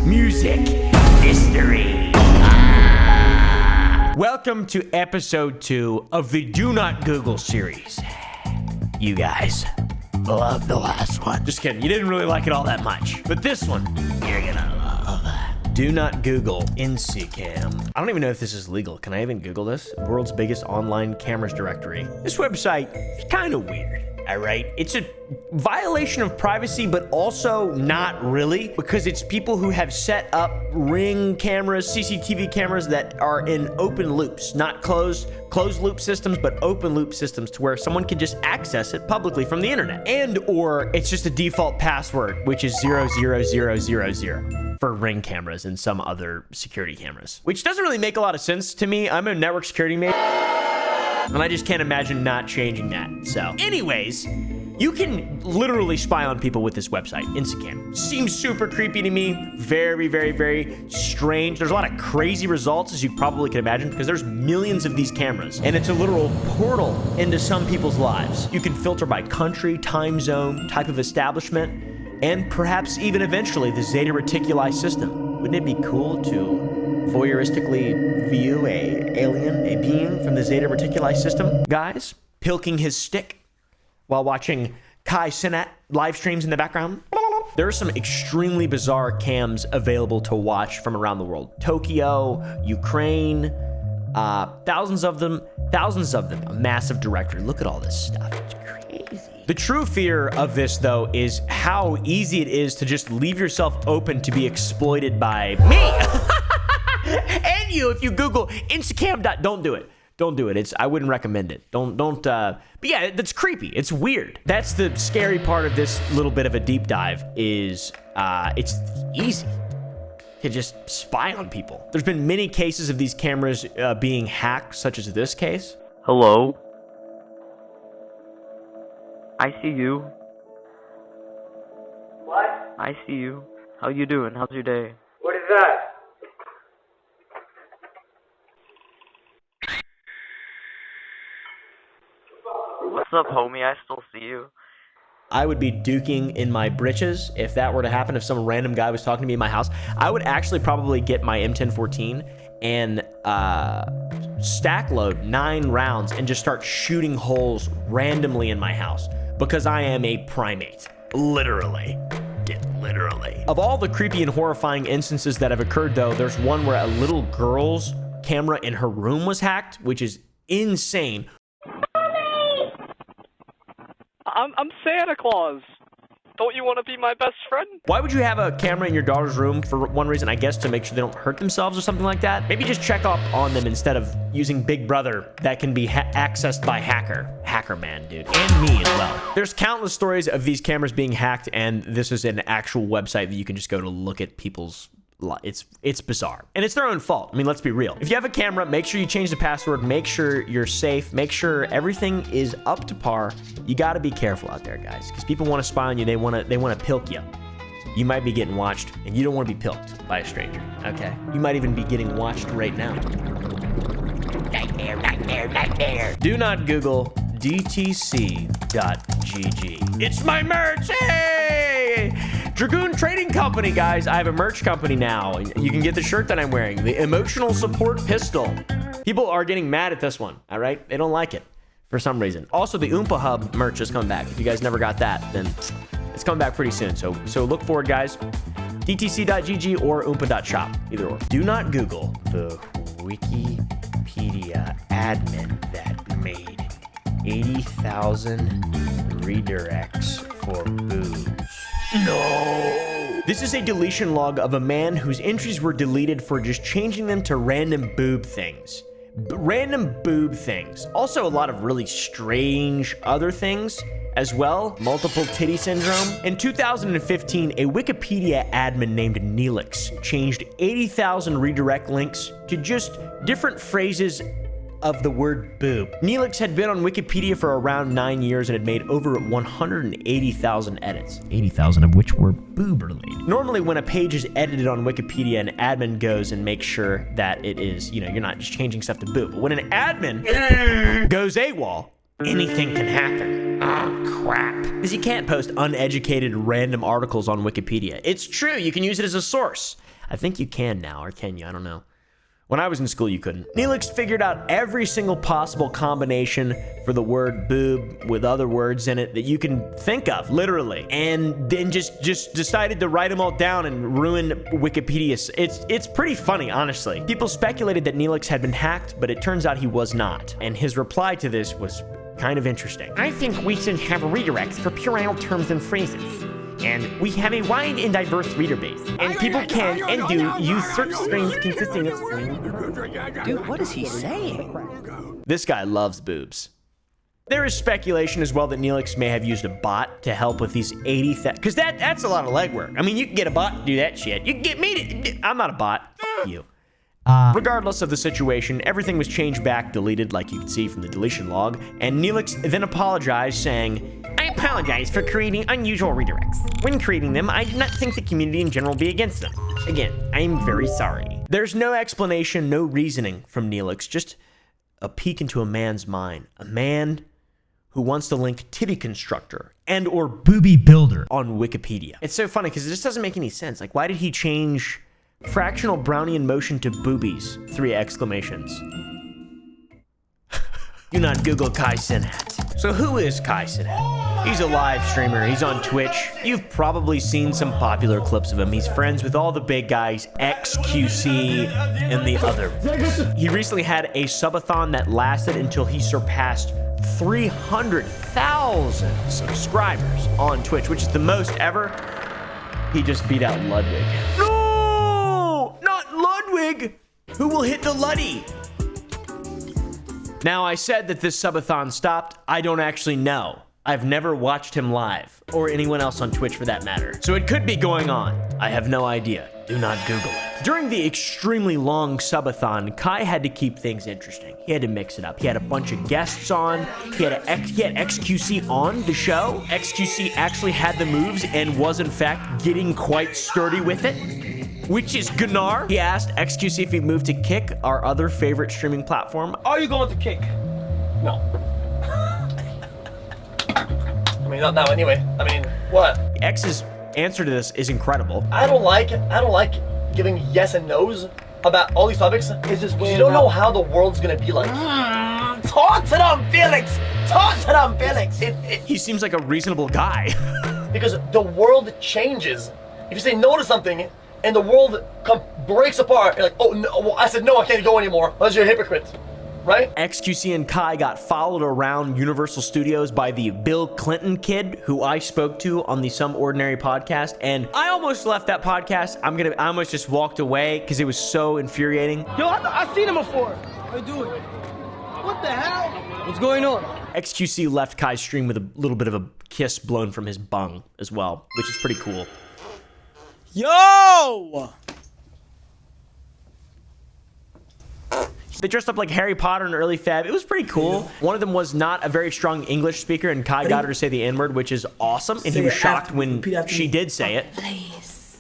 music, history. Welcome to episode 2 of the Do Not Google series. You guys love the last one. Just kidding, you didn't really like it all that much. But this one, you're gonna love. Do not Google InSeeCam. I don't even know if this is legal. Can I even Google this? World's biggest online cameras directory. This website is kind of weird. All right, it's a violation of privacy, but also not really, because it's people who have set up Ring cameras, CCTV cameras that are in open loops, not closed loop systems, but open loop systems to where someone can just access it publicly from the internet. And or it's just a default password, which is 00000 for Ring cameras and some other security cameras, which doesn't really make a lot of sense to me. I'm a network security major, and I just can't imagine not changing that. So anyways, you can literally spy on people with this website, InSeeCam. Seems super creepy to me. Very, very, very strange. There's a lot of crazy results, as you probably can imagine, because there's millions of these cameras, and it's a literal portal into some people's lives. You can filter by country, time zone, type of establishment, and perhaps even eventually the Zeta Reticuli system. Wouldn't it be cool to voyeuristically view a being from the Zeta Reticuli system? Guys, pilking his stick while watching Kai Cenat live streams in the background. There are some extremely bizarre cams available to watch from around the world. Tokyo, Ukraine, thousands of them, a massive directory. Look at all this stuff, it's crazy. The true fear of this, though, is how easy it is to just leave yourself open to be exploited by me. And you, if you Google InSeeCam, don't do it. Don't do it. I wouldn't recommend it. But yeah, that's creepy. It's weird. That's the scary part of this little bit of a deep dive is it's easy to just spy on people. There's been many cases of these cameras being hacked, such as this case. Hello? I see you. What? I see you. How you doing? How's your day? What is that? What's up, homie? I still see you. I would be duking in my britches if that were to happen. If some random guy was talking to me in my house, I would actually probably get my M1014 and stack load 9 rounds and just start shooting holes randomly in my house, because I am a primate. Literally. Of all the creepy and horrifying instances that have occurred, though, there's one where a little girl's camera in her room was hacked, which is insane. I'm Santa Claus. Don't you want to be my best friend? Why would you have a camera in your daughter's room? For one reason, I guess, to make sure they don't hurt themselves or something like that. Maybe just check up on them instead of using Big Brother that can be accessed by Hacker man, dude, and me as well. There's countless stories of these cameras being hacked, and this is an actual website that you can just go to look at people's. It's bizarre, and it's their own fault. I mean, let's be real. If you have a camera, make sure you change the password, make sure you're safe, make sure everything is up to par. You got to be careful out there, guys, because people want to spy on you. They want to pilk you. You might be getting watched, and you don't want to be pilked by a stranger. Okay, you might even be getting watched right now. Nightmare. Do not Google DTC.gg. It's my merch. Hey! Dragoon Trading Company, guys. I have a merch company now. You can get the shirt that I'm wearing, the Emotional Support Pistol. People are getting mad at this one, all right? They don't like it for some reason. Also, the Oompa Hub merch is coming back. If you guys never got that, then it's coming back pretty soon. So look forward, guys. DTC.gg or oompa.shop, either or. Do not Google the Wikipedia admin that made 80,000 redirects for boobs. No! This is a deletion log of a man whose entries were deleted for just changing them to random boob things. Random boob things. Also a lot of really strange other things as well. Multiple titty syndrome. In 2015, a Wikipedia admin named Neelix changed 80,000 redirect links to just different phrases of the word boob. Neelix had been on Wikipedia for around 9 years and had made over 180,000 edits, 80,000 of which were boob related. Normally when a page is edited on Wikipedia, an admin goes and makes sure that it is, you're not just changing stuff to boob. But when an admin goes AWOL, anything can happen. Oh, crap. Because you can't post uneducated random articles on Wikipedia. It's true, you can use it as a source. I think you can now, or can you? I don't know. When I was in school, you couldn't. Neelix figured out every single possible combination for the word boob with other words in it that you can think of, literally. And then just decided to write them all down and ruin Wikipedia. It's pretty funny, honestly. People speculated that Neelix had been hacked, but it turns out he was not. And his reply to this was kind of interesting. I think we should have redirects for puerile terms and phrases. And we have a wide and diverse reader base. And people can and do use search strings consisting of strings. Dude, what is he saying? This guy loves boobs. There is speculation as well that Neelix may have used a bot to help with these 80,000, because that's a lot of legwork. I mean, you can get a bot to do that shit. You can get me to, I'm not a bot. F you. Regardless of the situation, everything was changed back, deleted, like you can see from the deletion log, and Neelix then apologized, saying, I apologize for creating unusual redirects. When creating them, I did not think the community in general would be against them. Again, I am very sorry. There's no explanation, no reasoning from Neelix, just a peek into a man's mind. A man who wants to link titty constructor and or booby builder on Wikipedia. It's so funny because it just doesn't make any sense. Like, why did he change fractional Brownian motion to boobies? 3 exclamations. Do not Google Kai Cenat. So who is Kai Cenat? He's a live streamer. He's on Twitch. You've probably seen some popular clips of him. He's friends with all the big guys, XQC and the others. He recently had a subathon that lasted until he surpassed 300,000 subscribers on Twitch, which is the most ever. He just beat out Ludwig. No, not Ludwig. Who will hit the Luddy? Now, I said that this subathon stopped. I don't actually know. I've never watched him live, or anyone else on Twitch for that matter. So it could be going on. I have no idea. Do not Google it. During the extremely long subathon, Kai had to keep things interesting. He had to mix it up. He had a bunch of guests on. He had XQC on the show. XQC actually had the moves and was in fact getting quite sturdy with it, which is Gunnar. He asked XQC if he moved to Kick, our other favorite streaming platform. Are you going to Kick? No. I mean, not now anyway. I mean, what? X's answer to this is incredible. I don't like giving yes and no's about all these topics. It's just, you don't know how the world's gonna be like. Talk to them, Felix! Talk to them, Felix! He seems like a reasonable guy. Because the world changes. If you say no to something, and the world breaks apart, you're like, oh, no, well, I said no, I can't go anymore. Unless you're a hypocrite. Right? XQC and Kai got followed around Universal Studios by the Bill Clinton kid who I spoke to on the Some Ordinary podcast, and I almost left that podcast. I almost just walked away because it was so infuriating. Yo, I've seen him before. How you doing? What the hell? What's going on? XQC left Kai's stream with a little bit of a kiss blown from his bung as well, which is pretty cool. Yo! They dressed up like Harry Potter and early Fab. It was pretty cool. One of them was not a very strong English speaker, and Kai got her to say the N-word, which is awesome. And he was shocked when she did say it. Please.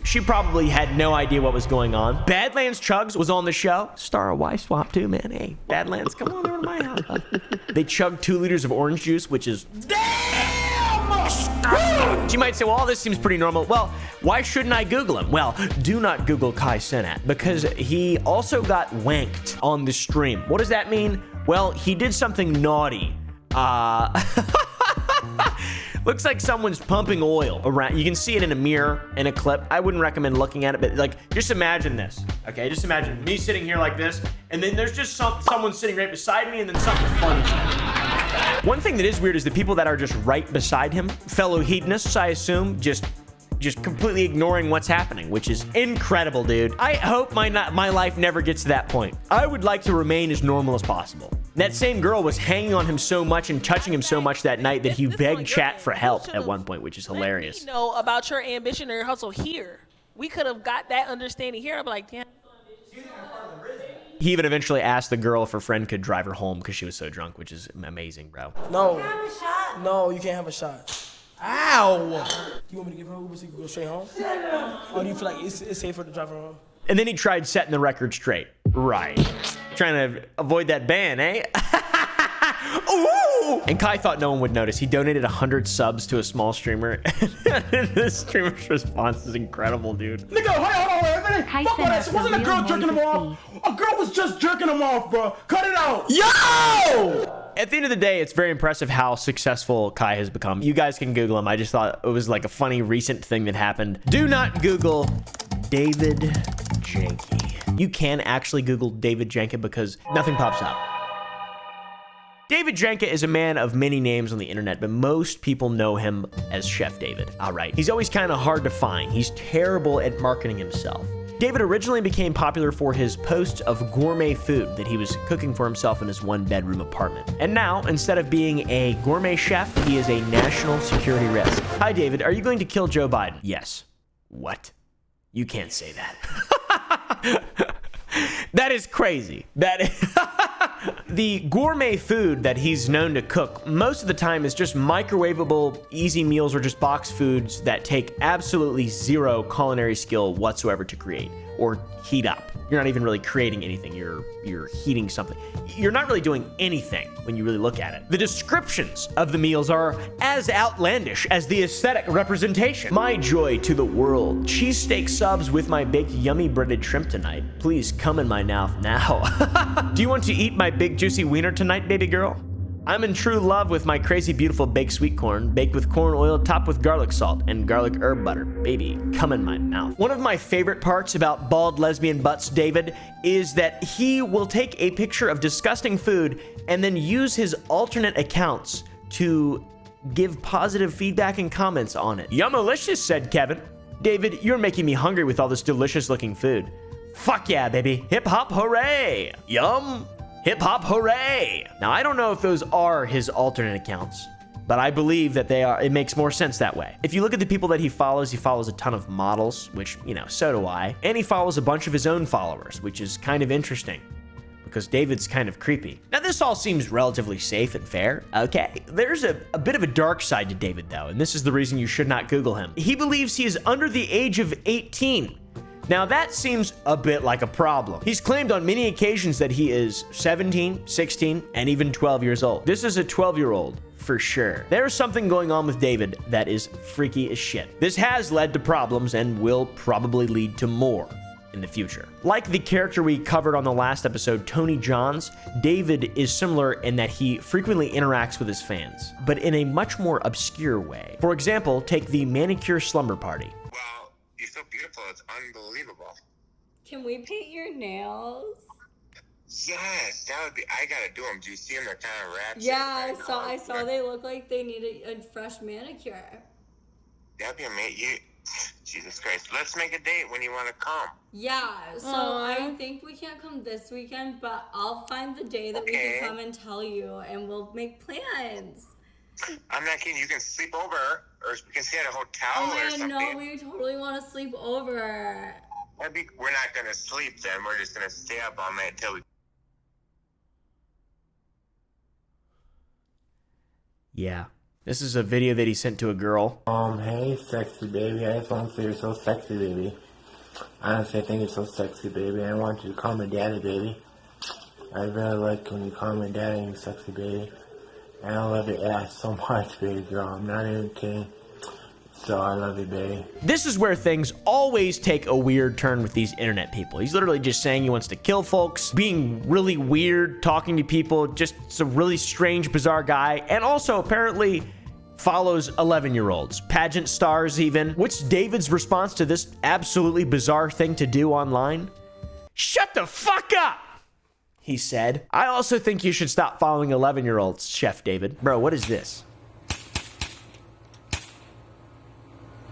She probably had no idea what was going on. Badlands Chugs was on the show. Star a Y swap too, man. Hey, Badlands, come on over to my house. They chugged 2 liters of orange juice, which is disgusting. You might say, well, all this seems pretty normal. Well, why shouldn't I Google him? Well, do not Google Kai Cenat, because he also got wanked on the stream. What does that mean? Well, he did something naughty. Looks like someone's pumping oil around. You can see it in a mirror in a clip. I wouldn't recommend looking at it, but like, just imagine this, okay? Just imagine me sitting here like this, and then there's just someone sitting right beside me, and then something funny. One thing that is weird is the people that are just right beside him, fellow hedonists, I assume, just completely ignoring what's happening, which is incredible, dude. I hope my life never gets to that point. I would like to remain as normal as possible. That same girl was hanging on him so much and touching him so much that night that he begged chat for help at one point, which is hilarious. You know about your ambition or your hustle here. We could have got that understanding here. I'm like, damn. He even eventually asked the girl if her friend could drive her home because she was so drunk, which is amazing, bro. No. No, you can't have a shot. Ow! You want me to give her Uber so you can go straight home? Or do you feel like it's safer to drive her home? And then he tried setting the record straight. Right. Trying to avoid that ban, eh? Ooh! And Kai thought no one would notice. He donated 100 subs to a small streamer. The streamer's response is incredible, dude. Nigga, hold on, wait. Kai Fuck all that Cenat, shit. Wasn't the a girl real jerking him voice off? of A girl was just jerking him off, bro. Cut it out. Yo! At the end of the day, it's very impressive how successful Kai has become. You guys can Google him. I just thought it was like a funny recent thing that happened. Do not Google David Janke. You can actually Google David Janke because nothing pops up. David Janke is a man of many names on the internet, but most people know him as Chef David. All right. He's always kind of hard to find. He's terrible at marketing himself. David originally became popular for his posts of gourmet food that he was cooking for himself in his one-bedroom apartment. And now, instead of being a gourmet chef, he is a national security risk. Hi, David. Are you going to kill Joe Biden? Yes. What? You can't say that. That is crazy. That is the gourmet food that he's known to cook most of the time is just microwavable, easy meals or just box foods that take absolutely zero culinary skill whatsoever to create or heat up. You're not even really creating anything. You're heating something. You're not really doing anything when you really look at it. The descriptions of the meals are as outlandish as the aesthetic representation. My joy to the world. Cheesesteak subs with my baked yummy breaded shrimp tonight. Please come in my mouth now. Do you want to eat my big juicy wiener tonight, baby girl? I'm in true love with my crazy beautiful baked sweet corn, baked with corn oil, topped with garlic salt and garlic herb butter. Baby, come in my mouth. One of my favorite parts about bald lesbian butts David is that he will take a picture of disgusting food and then use his alternate accounts to give positive feedback and comments on it. Yummalicious, said Kevin. David, you're making me hungry with all this delicious looking food. Fuck yeah, baby. Hip hop hooray. Yum. Hip hop hooray! Now, I don't know if those are his alternate accounts, but I believe that they are. It makes more sense that way. If you look at the people that he follows a ton of models, which, you know, so do I. And he follows a bunch of his own followers, which is kind of interesting because David's kind of creepy. Now, this all seems relatively safe and fair. Okay, there's a bit of a dark side to David, though, and this is the reason you should not Google him. He believes he is under the age of 18. Now that seems a bit like a problem. He's claimed on many occasions that he is 17, 16, and even 12 years old. This is a 12-year-old for sure. There's something going on with David that is freaky as shit. This has led to problems and will probably lead to more in the future. Like the character we covered on the last episode, Tony Johns, David is similar in that he frequently interacts with his fans, but in a much more obscure way. For example, take the manicure slumber party. Wow, you're so beautiful, it's unbelievable. Can we paint your nails? Yes, that would be, I gotta do them. Do you see them? They're kind of wrapped. Yeah, I saw they look like they need a fresh manicure. That'd be amazing. Jesus Christ. Let's make a date when you want to come. Yeah, so I think we can't come this weekend, but I'll find the day that we can come and tell you, and we'll make plans. I'm not kidding. You can sleep over, or we can stay at a hotel or something. No, we totally want to sleep over. We're not going to sleep then. We're just going to stay up all night until we... Yeah. This is a video that he sent to a girl. Hey, sexy baby. I just want to say you're so sexy, baby. Honestly, I think you're so sexy, baby. I want you to call me daddy, baby. I really like when you call me daddy and you sexy, baby. And I love your ass so much, baby girl. I'm not even kidding. So I love you, baby. This is where things always take a weird turn with these internet people. He's literally just saying he wants to kill folks, being really weird, talking to people, just a really strange, bizarre guy, and also apparently follows 11-year-olds, pageant stars even. What's David's response to this absolutely bizarre thing to do online? Shut the fuck up, he said. I also think you should stop following 11-year-olds, Chef David. Bro, what is this?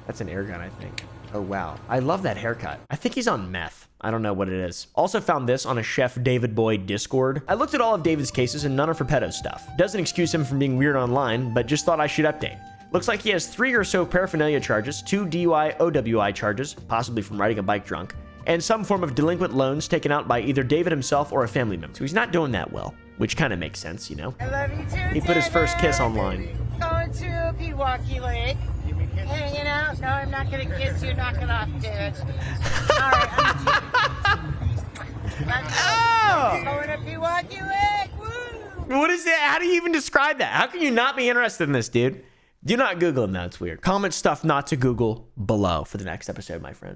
That's an air gun, I think. Oh, wow. I love that haircut. I think he's on meth. I don't know what it is. Also found this on a Chef David Boy Discord. I looked at all of David's cases and none are for pedo stuff. Doesn't excuse him from being weird online, but just thought I should update. Looks like he has 3 or so paraphernalia charges, 2 DUI, OWI charges, possibly from riding a bike drunk, and some form of delinquent loans taken out by either David himself or a family member. So he's not doing that well, which kind of makes sense, you know? I love you too, he put his first kiss online. Going to Pewaukee Lake. Hanging out? No, I'm not gonna kiss you. Knock it off, dude. All right, I'm Yeah. Going to Pewaukee Lake. Woo! What is that? How do you even describe that? How can you not be interested in this, dude? Do not Google him now. It's weird. Comment stuff not to Google below for the next episode, my friend.